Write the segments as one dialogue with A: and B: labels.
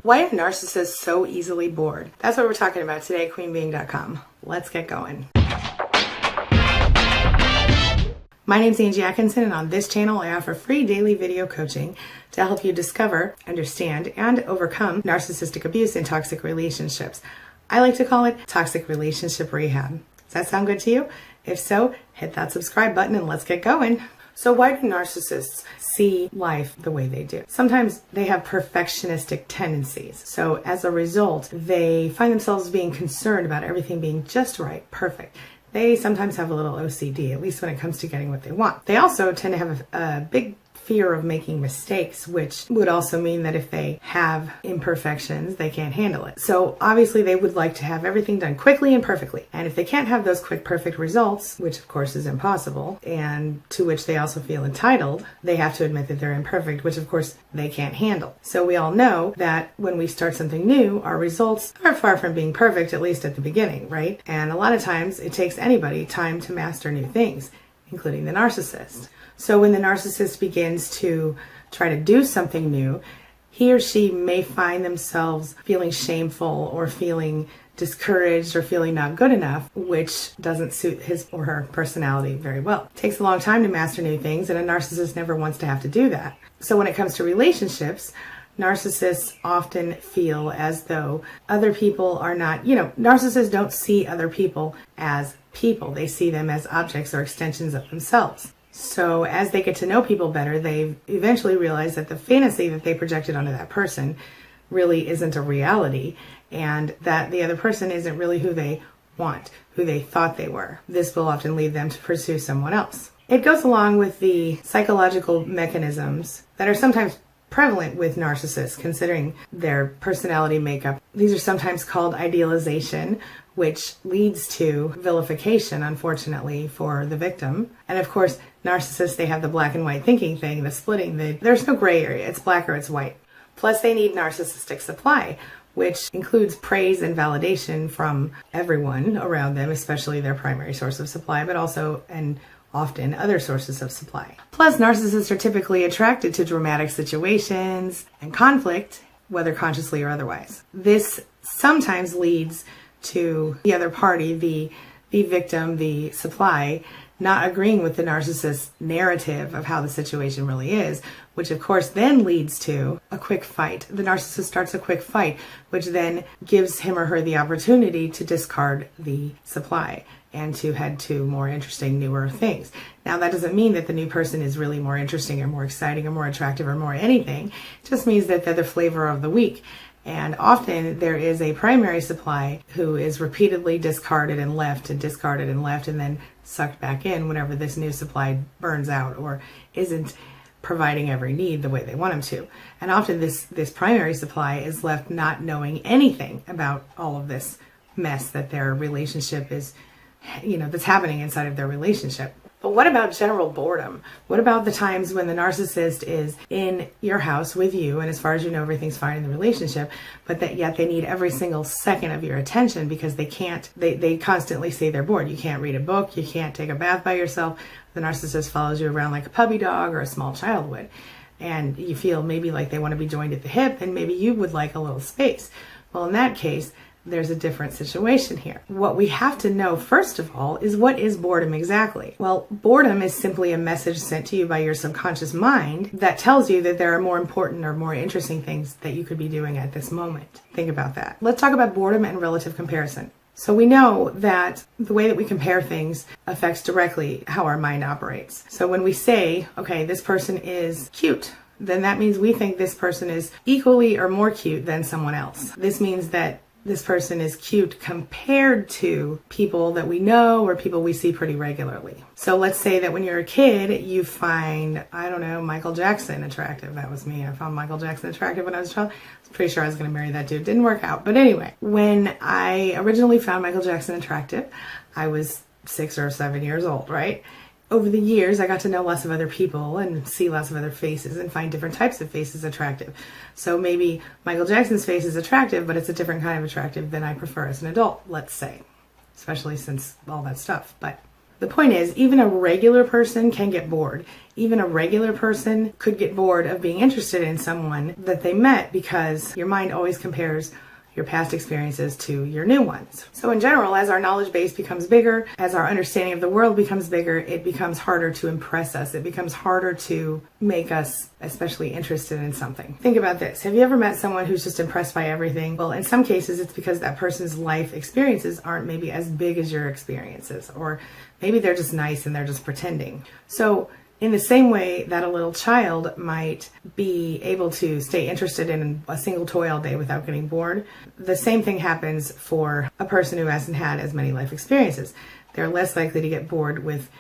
A: Why are narcissists so easily bored? That's what we're talking about today at queenbeing.com. Let's get going. My name's Angie Atkinson, and on this channel I offer free daily video coaching to help you discover, understand, and overcome narcissistic abuse in toxic relationships. I like to call it toxic relationship rehab. Does that sound good to you? If so, hit that subscribe button and let's get going. So why do narcissists see life the way they do? Sometimes they have perfectionistic tendencies. So as a result, they find themselves being concerned about everything being just right, perfect. They sometimes have a little OCD, at least when it comes to getting what they want. They also tend to have a big fear of making mistakes, which would also mean that if they have imperfections, they can't handle it. So obviously they would like to have everything done quickly and perfectly. And if they can't have those quick, perfect results, which of course is impossible, and to which they also feel entitled, they have to admit that they're imperfect, which of course they can't handle. So we all know that when we start something new, our results are far from being perfect, at least at the beginning, right? And a lot of times it takes anybody time to master new things, including the narcissist. So when the narcissist begins to try to do something new, he or she may find themselves feeling shameful or feeling discouraged or feeling not good enough, which doesn't suit his or her personality very well. It takes a long time to master new things, and a narcissist never wants to have to do that. So when it comes to relationships, narcissists often feel as though other people are not, narcissists don't see other people as people. They see them as objects or extensions of themselves. So as they get to know people better, they eventually realize that the fantasy that they projected onto that person really isn't a reality, and that the other person isn't really who they want, who they thought they were. This will often lead them to pursue someone else. It goes along with the psychological mechanisms that are sometimes prevalent with narcissists, considering their personality makeup. These are sometimes called idealization, which leads to vilification, unfortunately, for the victim. And of course, narcissists, they have the black and white thinking thing, the splitting. There's no gray area. It's black or it's white. Plus, they need narcissistic supply, which includes praise and validation from everyone around them, especially their primary source of supply, but also and often other sources of supply. Plus, narcissists are typically attracted to dramatic situations and conflict, whether consciously or otherwise. This sometimes leads to the other party, the victim, the supply, not agreeing with the narcissist's narrative of how the situation really is, which of course then leads to a quick fight. The narcissist starts a quick fight, which then gives him or her the opportunity to discard the supply and to head to more interesting, newer things. Now, that doesn't mean that the new person is really more interesting or more exciting or more attractive or more anything. It just means that they're the flavor of the week. And often there is a primary supply who is repeatedly discarded and left and discarded and left and then sucked back in whenever this new supply burns out or isn't providing every need the way they want them to. And often this primary supply is left not knowing anything about all of this mess that their relationship is, that's happening inside of their relationship. But what about general boredom? What about the times when the narcissist is in your house with you, and as far as you know, everything's fine in the relationship, but that yet they need every single second of your attention because they constantly say they're bored. You can't read a book, you can't take a bath by yourself. The narcissist follows you around like a puppy dog or a small child would. And you feel maybe like they want to be joined at the hip, and maybe you would like a little space. Well, in that case, there's a different situation here. What we have to know, first of all, is what is boredom exactly? Well, boredom is simply a message sent to you by your subconscious mind that tells you that there are more important or more interesting things that you could be doing at this moment. Think about that. Let's talk about boredom and relative comparison. So we know that the way that we compare things affects directly how our mind operates. So when we say, okay, this person is cute, then that means we think this person is equally or more cute than someone else. This means that this person is cute compared to people that we know or people we see pretty regularly. So let's say that when you're a kid, you find, Michael Jackson attractive. That was me. I found Michael Jackson attractive when I was a child. I was pretty sure I was going to marry that dude. Didn't work out. But anyway, when I originally found Michael Jackson attractive, I was 6 or 7 years old, right? Over the years, I got to know less of other people and see less of other faces and find different types of faces attractive. So maybe Michael Jackson's face is attractive, but it's a different kind of attractive than I prefer as an adult, let's say, especially since all that stuff. But The point is, even a regular person can get bored. Even a regular person could get bored of being interested in someone that they met, because your mind always compares your past experiences to your new ones. So in general, as our knowledge base becomes bigger, as our understanding of the world becomes bigger, it becomes harder to impress us. It becomes harder to make us especially interested in something. Think about this. Have you ever met someone who's just impressed by everything? Well, in some cases, it's because that person's life experiences aren't maybe as big as your experiences, or maybe they're just nice and they're just pretending. So in the same way that a little child might be able to stay interested in a single toy all day without getting bored, the same thing happens for a person who hasn't had as many life experiences. They're less likely to get bored with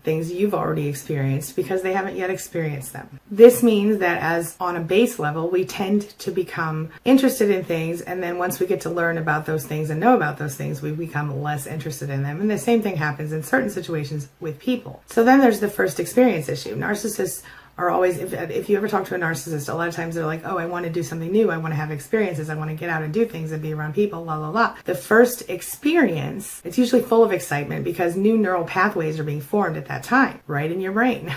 A: things you've already experienced because they haven't yet experienced them. This means that as on a base level, we tend to become interested in things, and then once we get to learn about those things and know about those things, we become less interested in them. And the same thing happens in certain situations with people. So then there's the first experience issue. Narcissists are always, if you ever talk to a narcissist, a lot of times they're like, oh, I want to do something new. I want to have experiences. I want to get out and do things and be around people, la, la, la. The first experience, it's usually full of excitement because new neural pathways are being formed at that time, right in your brain.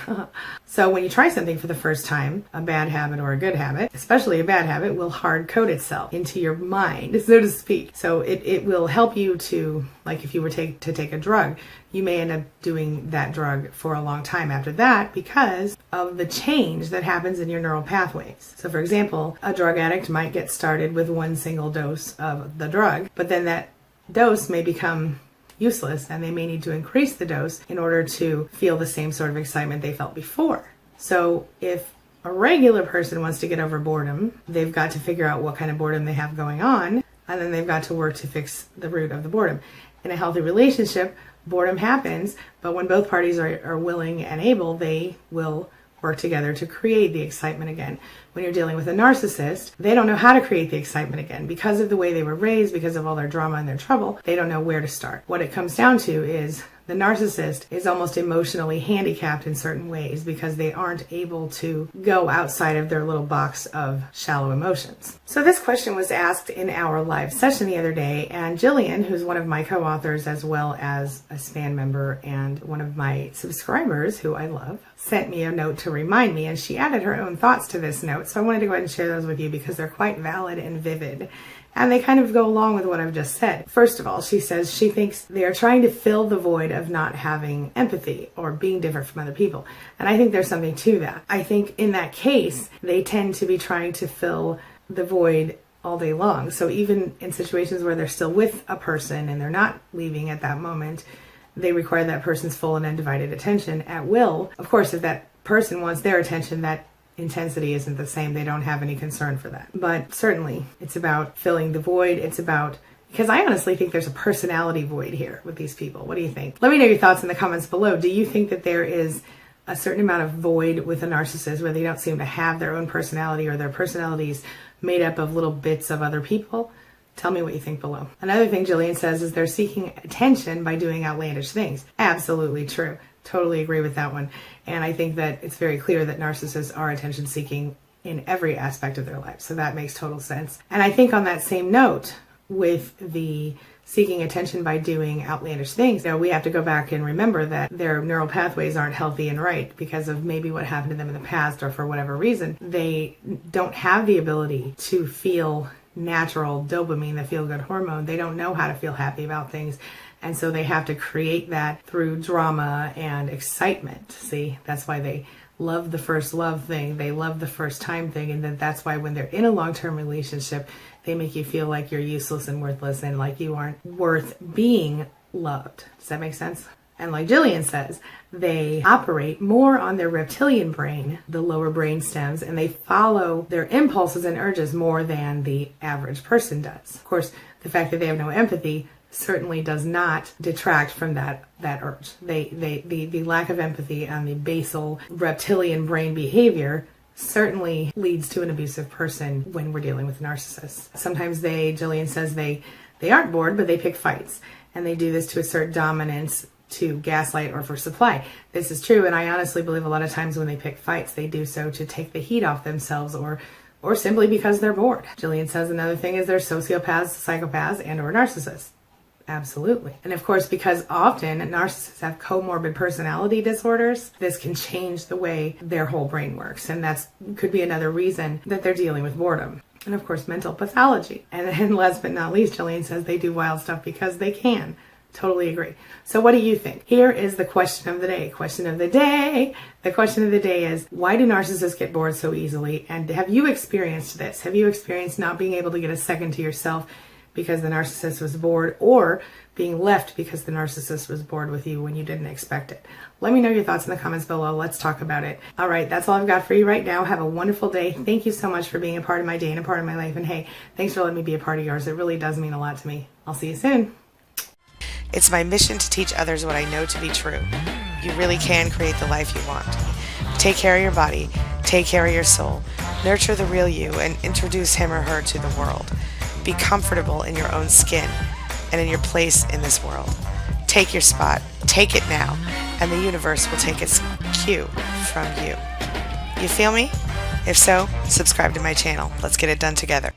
A: So when you try something for the first time, a bad habit or a good habit, especially a bad habit, will hard code itself into your mind, so to speak. So it will help you to, like if you were to take a drug, you may end up doing that drug for a long time after that because of the change that happens in your neural pathways. So for example, a drug addict might get started with one single dose of the drug, but then that dose may become useless and they may need to increase the dose in order to feel the same sort of excitement they felt before. So if a regular person wants to get over boredom, they've got to figure out what kind of boredom they have going on, and then they've got to work to fix the root of the boredom. In a healthy relationship, boredom happens, but when both parties are willing and able, they will work together to create the excitement again. When you're dealing with a narcissist, they don't know how to create the excitement again. Because of the way they were raised, because of all their drama and their trouble, they don't know where to start. What it comes down to is the narcissist is almost emotionally handicapped in certain ways because they aren't able to go outside of their little box of shallow emotions. So this question was asked in our live session the other day, and Jillian, who's one of my co-authors as well as a SPAN member and one of my subscribers who I love, sent me a note to remind me, and she added her own thoughts to this note. So I wanted to go ahead and share those with you because they're quite valid and vivid. And they kind of go along with what I've just said. First of all, she says she thinks they are trying to fill the void of not having empathy or being different from other people. And I think there's something to that. I think in that case, they tend to be trying to fill the void all day long. So even in situations where they're still with a person and they're not leaving at that moment, they require that person's full and undivided attention at will. Of course, if that person wants their attention, that intensity isn't the same. They don't have any concern for that. But certainly it's about filling the void. It's about, because I honestly think there's a personality void here with these people. What do you think? Let me know your thoughts in the comments below. Do you think that there is a certain amount of void with a narcissist where they don't seem to have their own personality, or their personalities made up of little bits of other people? Tell me what you think below. Another thing Jillian says is they're seeking attention by doing outlandish things. Absolutely true. Totally agree with that one. And I think that it's very clear that narcissists are attention seeking in every aspect of their life. So that makes total sense. And I think on that same note, with the seeking attention by doing outlandish things, we have to go back and remember that their neural pathways aren't healthy and right because of maybe what happened to them in the past, or for whatever reason. They don't have the ability to feel natural dopamine, the feel-good hormone. They don't know how to feel happy about things. And so they have to create that through drama and excitement. See, that's why they love the first love thing. They love the first time thing. And then that's why when they're in a long-term relationship, they make you feel like you're useless and worthless and like you aren't worth being loved. Does that make sense? And like Jillian says, they operate more on their reptilian brain, the lower brain stems, and they follow their impulses and urges more than the average person does. Of course, the fact that they have no empathy certainly does not detract from that urge. The lack of empathy and the basal reptilian brain behavior certainly leads to an abusive person when we're dealing with narcissists. Sometimes Jillian says they aren't bored, but they pick fights. And they do this to assert dominance, to gaslight, or for supply. This is true, and I honestly believe a lot of times when they pick fights, they do so to take the heat off themselves, or simply because they're bored. Jillian says another thing is they're sociopaths, psychopaths, and or narcissists. Absolutely. And of course, because often narcissists have comorbid personality disorders, this can change the way their whole brain works. And that could be another reason that they're dealing with boredom. And of course, mental pathology. And then last but not least, Jillian says they do wild stuff because they can. Totally agree. So what do you think? Here is the question of the day. Question of the day. The question of the day is, why do narcissists get bored so easily? And have you experienced this? Have you experienced not being able to get a second to yourself because the narcissist was bored, or being left because the narcissist was bored with you when you didn't expect it? Let me know your thoughts in the comments below. Let's talk about it. All right, that's all I've got for you right now. Have a wonderful day. Thank you so much for being a part of my day and a part of my life. And hey, thanks for letting me be a part of yours. It really does mean a lot to me. I'll see you soon. It's my mission to teach others what I know to be true. You really can create the life you want. Take care of your body, take care of your soul, nurture the real you, and introduce him or her to the world. Be comfortable in your own skin and in your place in this world. Take your spot, take it now, and the universe will take its cue from you. You feel me? If so, subscribe to my channel. Let's get it done together.